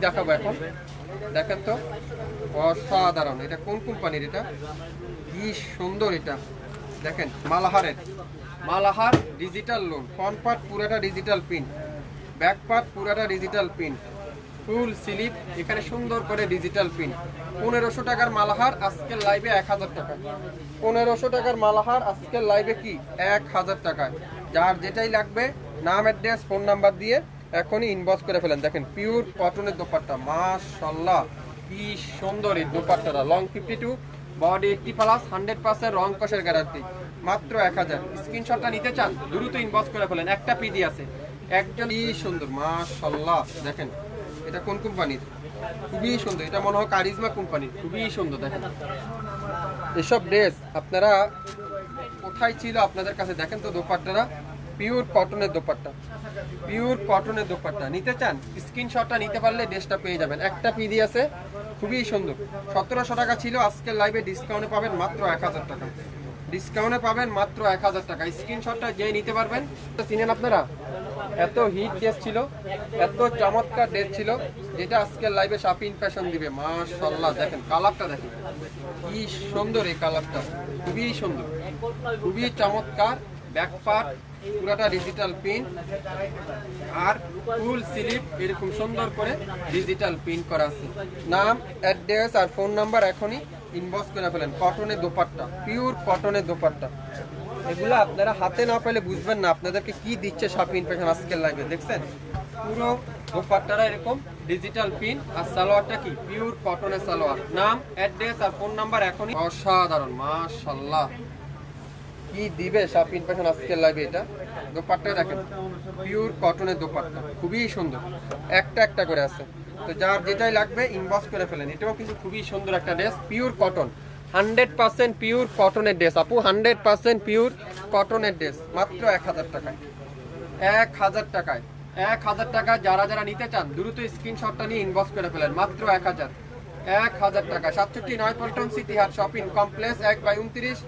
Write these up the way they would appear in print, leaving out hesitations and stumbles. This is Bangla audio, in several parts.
দেখাবো এখন। দেখেন তো, অসাধারণ। এটা কোন কোম্পানির? এটা কি সুন্দর। এটা দেখেন, মালাহার ডিজিটাল লোন। ফ্রন্ট পার্ট পুরাটা ডিজিটাল প্রিন্ট, ব্যাক পার্ট পুরাটা ডিজিটাল প্রিন্ট, ফুল স্লিপ এখানে সুন্দর করে ডিজিটাল প্রিন্ট। 1500 টাকার মালাহার আজকের লাইভে 1000 টাকা। 1500 টাকার মালাহার আজকের লাইভে কি 1000 টাকায়। যার যেটাই লাগবে নাম, অ্যাড্রেস, ফোন নাম্বার দিয়ে এখনই ইনবক্স করে ফেলেন। দেখেন পিওর কটনের দোপাট্টা, মাশাআল্লাহ কি সুন্দর এই দোপাট্টাটা। লং 52, বডি 80+, 100% রং কষের গ্যারান্টি, মাত্র 1000। স্ক্রিনশটটা নিতে চান দ্রুত ইনবক্স করে ফেলেন। একটা পিডি আছে একজন। কি সুন্দর, মাশাআল্লাহ। দেখেন এটা কোন কোম্পানির? খুবই সুন্দর। এটা মনে হয় কারিজমা কোম্পানির। খুবই সুন্দর। দেখেন এসব ড্রেস আপনারা কোথায় ছিল আপনাদের কাছে? দেখেন তো দোপাট্টারা, পিওর কটনের দোপাট্টা, পিওর কটনের দোপাট্টা। নিতে চান স্ক্রিনশটটা নিতে পারলে ড্রেসটা পেয়ে যাবেন। একটা পিডি আছে, খুবই সুন্দর। 1700 টাকা ছিল, আজকের লাইভে ডিসকাউন্টে পাবেন মাত্র 1000 টাকা। ডিসকাউন্টে পাবেন মাত্র 1000 টাকা। স্ক্রিনশটটা যে নিতে পারবেন। চিনেন আপনারা, এত হিট ড্রেস ছিল, এত চমৎকার ড্রেস ছিল, যেটা আজকের লাইভে শাপিং ফ্যাশন দিবে। মাশাআল্লাহ দেখেন কালারটা, দেখেন কি সুন্দর এই কালারটা, খুবই সুন্দর, খুবই চমৎকার। ব্যাক পার্ট পুরাটা ডিজিটাল প্রিন্ট আর ফুল স্লিপ এরকম সুন্দর করে ডিজিটাল প্রিন্ট করা আছে। নাম, অ্যাড্রেস আর ফোন নাম্বার এখনই ইনবক্স করে ফেলেন। কটনের দোপাট্টা, পিওর কটনের দোপাট্টা। এগুলো আপনারা হাতে না পেলে বুঝবেন না আপনাদেরকে কি দিচ্ছে শাপিং ফ্যাশন আজকের লাইভে। দেখছেন পুরো দোপাট্টাটা এরকম ডিজিটাল প্রিন্ট আর সালোয়ারটা কি পিওর কটনের সালোয়ার। নাম, অ্যাড্রেস আর ফোন নাম্বার এখনই। অসাধারণ, মাশাআল্লাহ কি দিবে শাপিং ফ্যাশন আজকের লাইভে। এটা দোপাট্টা দেখেন, পিওর কটনের দোপাট্টা, খুবই সুন্দর। একটা একটা করে আছে, তো যার যেটাই লাগবে ইনবক্স করে ফেলেন। এটাও কিন্তু খুবই সুন্দর একটা ড্রেস, পিওর কটন, 100% পিওর কটনের ড্রেস। আপু 100% পিওর কটনের ড্রেস, মাত্র 1000 টাকায়। 1000 টাকায়, 1000 টাকা। যারা যারা নিতে চান দ্রুত স্ক্রিনশটটা নিয়ে ইনবক্স করে ফেলেন। মাত্র 1000 টাকা। 67 পল্টন সিটি হাট শপিং কমপ্লেক্স 1/29।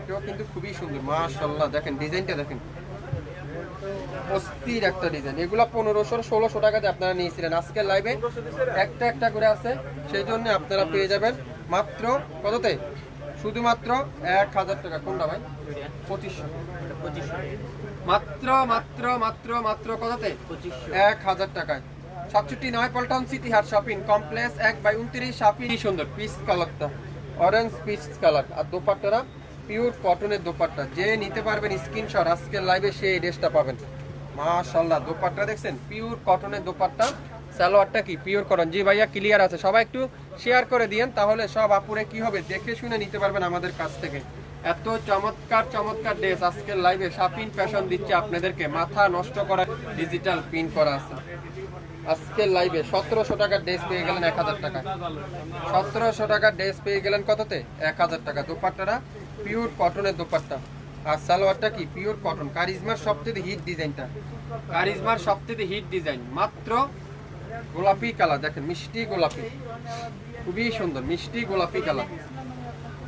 এটাও কিন্তু খুবই সুন্দর, মাশাআল্লাহ। দেখেন ডিজাইনটা, দেখেন অস্থির একটা ডিজাইন। এগুলো 1500-1600 টাকাতে আপনারা নিয়েছিলেন। আজকের লাইভে একটা একটা করে আছে, সেই জন্য আপনারা পেয়ে যাবেন মাত্র কততে? শুধুমাত্র 1000 টাকা। কোনটা ভাই? 2500। মাত্র মাত্র মাত্র মাত্র কততে? 1000 টাকায়। 67 পল্টন সিটি হাট শপিং কমপ্লেক্স 1/29 শপিং। সুন্দর পিচ কালারটা, অরেঞ্জ পিচ কালার। আর দোপাট্টারা পিওর কটনের দোপাট্টা। যে নিতে পারবেন স্ক্রিনশট আজকের লাইভে সেই ড্রেসটা পাবেন। মাশাআল্লাহ দোপাট্টা দেখছেন, পিওর কটনের দোপাট্টা। সালোয়ারটা কি পিওর কটন। জি ভাইয়া ক্লিয়ার আছে। সবাই একটু শেয়ার করে দিয়েন, তাহলে সব আপুরে কি হবে দেখে শুনে নিতে পারবেন আমাদের কাছ থেকে। এত চমৎকার চমৎকার ড্রেস আজকের লাইভে শাপিং ফ্যাশন দিচ্ছে আপনাদেরকে। মাথা নষ্ট করা ডিজিটাল প্রিন্ট করা আছে আজকের লাইভে। 1700 টাকার ড্রেস পেয়ে গেলেন 1000 টাকা। 1700 টাকার ড্রেস পেয়ে গেলেন কততে? 1000 টাকা। দোপাট্টাটা পিওর কটনের দোপাট্টা আর সালোয়ারটা কি পিওর কটন। কারিজমার সবচেয়ে হিট ডিজাইনটা, কারিজমার সবচেয়ে হিট ডিজাইন। মাত্র গোলাপি কালার, দেখেন মিষ্টি গোলাপি, খুবই সুন্দর মিষ্টি গোলাপি কালার।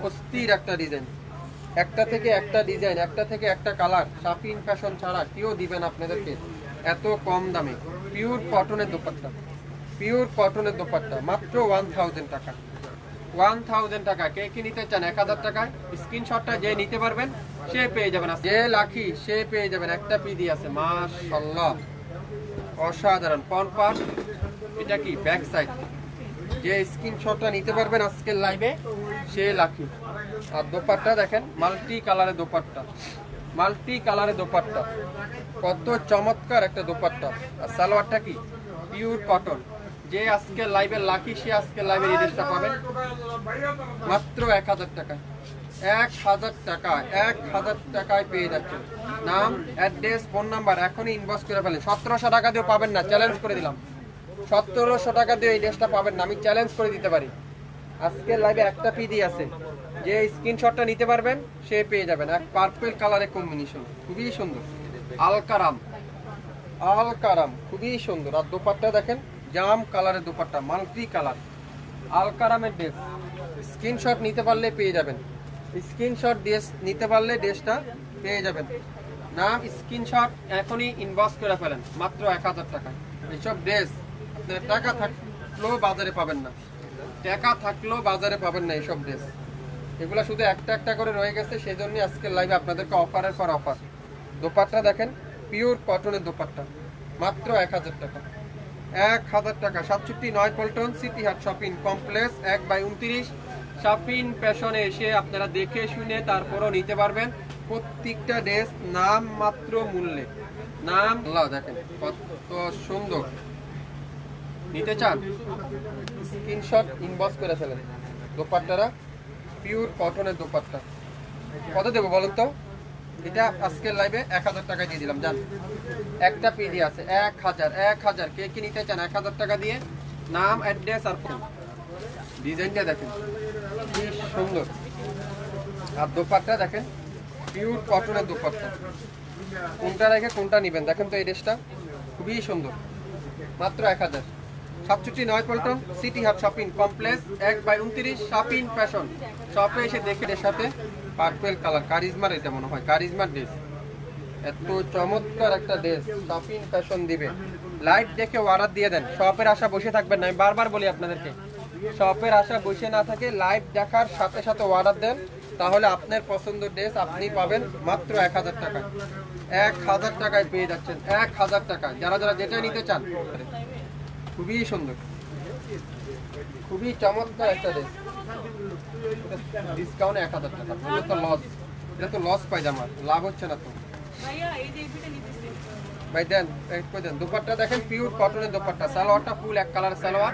অস্থির একটা ডিজাইন, একটা থেকে একটা ডিজাইন, একটা থেকে একটা কালার। শাপিং ফ্যাশন ছাড়া কেউ দিবেন আপনাদেরকে এত কম দামে। পিওর কটনের দোপাট্টা, পিওর কটনের দোপাট্টা, মাত্র 1000 টাকা। 1000 টাকা। কে কি নিতে চান 1000 টাকায়? স্ক্রিনশটটা যে নিতে পারবেন সে পেয়ে যাবেন। যে লাকি সে পেয়ে যাবেন। একটা পিডি আছে, মাশাআল্লাহ অসাধারণ। ফ্রন্ট পার্ট এটা কি ব্যাক সাইড। যে স্ক্রিনশটটা নিতে পারবেন আজকের লাইভে সে লাকি। আর দোপাট্টা দেখেন, মাল্টি কালারের দোপাট্টা, মাল্টি কালারের দোপাট্টা, কত চমৎকার একটা দোপাট্টা। আর সালোয়ারটা কি পিওর কটন। যে আজকে লাইভে লাকি সে আজকে লাইভে এই ড্রেসটা পাবেন মাত্র 1000 টাকায়। 1000 টাকা, 1000 টাকায় পেয়ে যাচ্ছে। নাম, অ্যাড্রেস, ফোন নাম্বার এখনই ইনবক্স করে ফেলেন। 1700 টাকা দিয়েও পাবেন না, চ্যালেঞ্জ করে দিলাম। 1700 টাকা দিয়ে এই ড্রেসটা পাবেন না, আমি চ্যালেঞ্জ করে দিতে পারি। আজকের লাইভে একটা পিডি আছে, যে স্ক্রিনশটটা নিতে পারবেন সে পেয়ে যাবেন। এক পার্পল কালারের কম্বিনেশন, খুবই সুন্দর। আলকারাম, আলকারাম খুবই সুন্দর। আর দোপাট্টা দেখেন জাম কালারের দোপাট্টা, মাল্টি কালার, আলকারামের ড্রেস। স্ক্রিনশট নিতে পারলে পেয়ে যাবেন। স্ক্রিনশট ড্রেস নিতে পারলে ড্রেসটা পেয়ে যাবেন। নাম, স্ক্রিনশট এখনই ইনবক্স করে ফেলেন। মাত্র 1000 টাকা। এইসব ড্রেস আপনার টাকা থাকলেও বাজারে পাবেন না, টাকা থাকলেও বাজারে পাবেন না এইসব ড্রেস। এগুলো শুধু একটা একটা করে রয়ে গেছে, সেই জন্য আজকের লাইভে আপনাদেরকে অফারের পর অফার। দোপাট্টা দেখেন, পিওর কটনের দোপাট্টা, মাত্র 1000 টাকা। 1000 টাকা। 67 পল্টন সিটি হাট শপিং কমপ্লেক্স 1/29 শপিং ফ্যাশনে এসে আপনারা দেখে শুনে তারপরও নিতে পারবেন প্রত্যেকটা ড্রেস নাম মাত্র মূল্যে। নাম আল্লাহ, দেখেন কত সুন্দর। নিতে চান স্ক্রিনশট ইনবক্স করে ফেলেন। দোপাট্টারা পিওর কটনের দোপাট্টা। কত দেবো বলুন তো? এটা আজকের লাইভে 1000 টাকা দিয়ে দিলাম। জান একটা পিডি আছে 1000 কে কি নিতে চান 1000 টাকা দিয়ে? নাম, অ্যাড্রেস আর ফোন। ডিজাইনটা দেখেন কি সুন্দর। আর দোপাট্টা দেখেন পিওর কটনের দোপাট্টা। কোনটা রেখে কোনটা নেবেন দেখেন তো। এই ড্রেসটা খুবই সুন্দর, মাত্র 1000। 67 পল্টন সিটি হাট শপিং কমপ্লেক্স 1/29 শপিং ফ্যাশন। শপে এসে দেখে এর সাথে পার্পল কালার কারিজমার, এটা মনে হয় কারিজমার ড্রেস। এত চমৎকার একটা ড্রেস শপিং ফ্যাশন দিবে। লাইভ দেখে অর্ডার দিয়ে দেন। শপের আশা বসে থাকবেন না, আমি বারবার বলি আপনাদেরকে, শপের আশা বসে না থাকে লাইভ দেখার সাথে সাথে অর্ডার দেন, তাহলে আপনার পছন্দের ড্রেস আপনি পাবেন মাত্র 1000 টাকায়। 1000 টাকায় পেয়ে যাচ্ছেন, 1000 টাকা। যারা যারা যেটা নিতে চান, খুবই সুন্দর, খুবই চমৎকার একটা ড্রেস। ডিসকাউন্ট 1000 টাকা। এটা তো লস, এটা তো লস পায়জামা, লাভ হচ্ছে না তো ভাই। দেন দোপাট্টা দেখেন পিওর কটনের দোপাট্টা। সালোয়ারটা ফুল এক কালার সালোয়ার।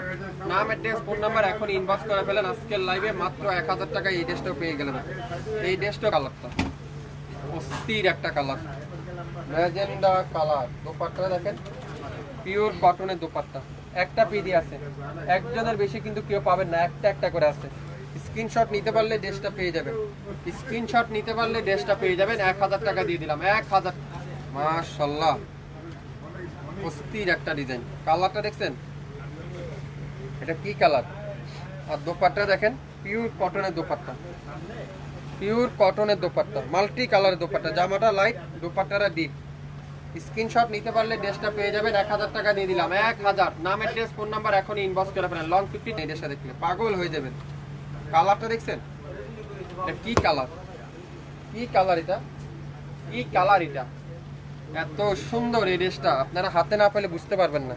নাম, অ্যাড্রেস, ফোন নাম্বার এখন ইনবক্স করে ফেলেন। আজকের লাইভে মাত্র 1000 টাকায় এই ড্রেসটাও পেয়ে গেলেন। এই ড্রেসটা কালারটা অস্থির একটা কালার, ম্যাজেন্ডা কালার। দোপাট্টা দেখেন পিওর কটনের দোপাট্টা। একটা পিডি আছে, একজনের বেশি কিন্তু কেউ পাবেন না, একটা একটা করে আছে। স্ক্রিনশট নিতে পারলে ড্রেসটা পেয়ে যাবেন। স্ক্রিনশট নিতে পারলে ড্রেসটা পেয়ে যাবেন। 1000 টাকা দিয়ে দিলাম। 1000। মাশাআল্লাহ, অস্থির একটা ডিজাইন। কালারটা দেখছেন, এটা কি কালার? আর দোপাট্টা দেখেন পিওর কটনের দোপাট্টা, পিওর কটনের দোপাট্টা, মাল্টি কালারের দোপাট্টা। জামাটা লাইট, দোপাট্টাটা ডিপ। স্ক্রিনশট নিতে পারলে ড্রেসটা পেয়ে যাবেন। 1000 টাকা দিয়ে দিলাম। 1000। নাম, অ্যাড্রেস, ফোন নাম্বার এখন ইনবক্স করে ফেলেন। লং 50 এই ড্রেসটা দেখলে পাগল হয়ে যাবেন। কালারটা দেখছেন, এটা কি কালার? কি কালার এটা? কি কালার এটা? এত সুন্দর এই ড্রেসটা আপনারা হাতে না পেলে বুঝতে পারবেন না।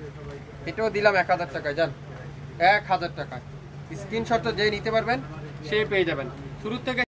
এটাও দিলাম 1000 টাকায়। যান 1000 টাকায়। স্ক্রিনশটটা যে নিতে পারবেন সে পেয়ে যাবেন। শুরু থেকে